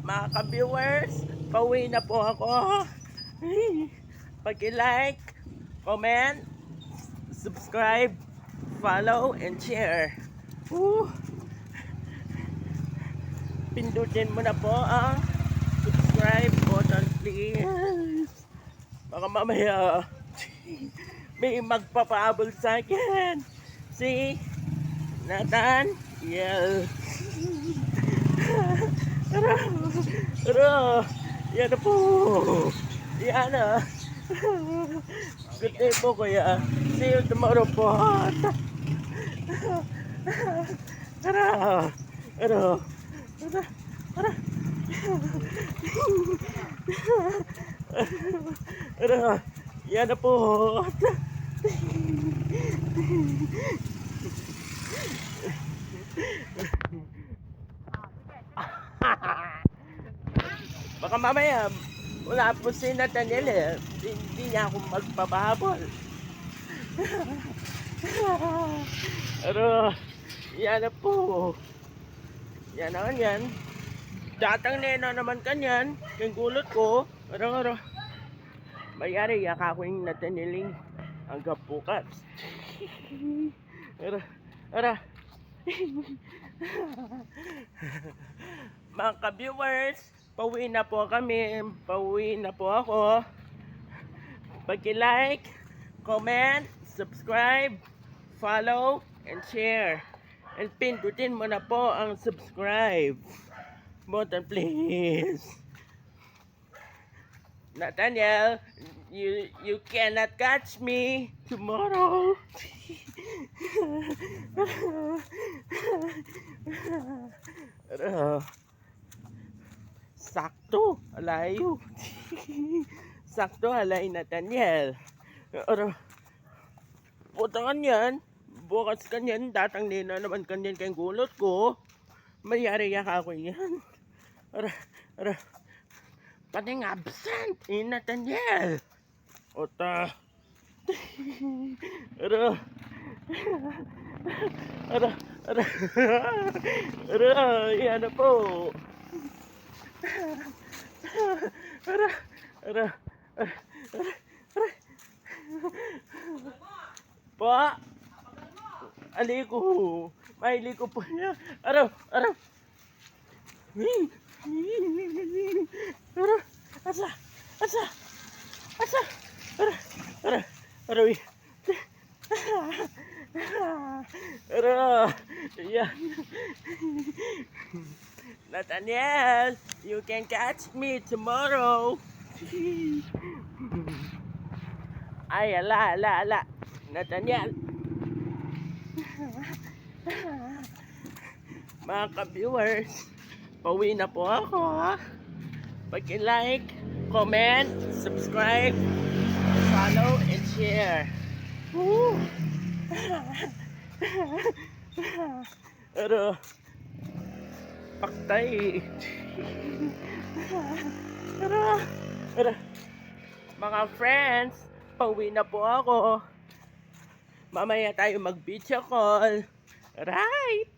Mga ka-viewers, pauwi na po ako. Pag-like, comment, subscribe, follow, and share. Pindutin mo na po ang subscribe button, please. Baka mamaya may magpapaabol sa akin. Si Nathan Yel. Tara, yan na po. Yan na. Good day po, kuya. See you tomorrow po. Tara. Tara. Tara. Tara. Tara. Yan na po. Baka mamaya wala po si Nathaniel eh. Hindi niya ako magpapahabol. Pero yan na po. Yan naman yan. Datang nena naman kanyan. Yung gulot ko. Pero mayari yaka ko yung Nathaniel hanggang bukas. Pero mga ka-viewers, pauwi na po kami. Pauwi na po ako. Pag-like, comment, subscribe, follow, and share. And pindutin mo na po ang subscribe button, please. Nathaniel, you cannot catch me tomorrow. Sakto, alayo. Sakto, alay Nathaniel. Putangan yan. Bukas kanyan, datang nina naman kanyan kayong gulot ko. Mayari yak ako yan. Pating absent, Nathaniel. Ota. Yan na po. Pa, aliko. Mailiko po niya. Asa. Yeah. Nathaniel, you can catch me tomorrow. Ay, ala. Nathaniel. Mga ka-viewers, pauwi na po ako. Pag-like, comment, subscribe, follow, and share. Pero paktay. Mga friends, pauwi na po ako. Mamaya tayo mag-video call. Right?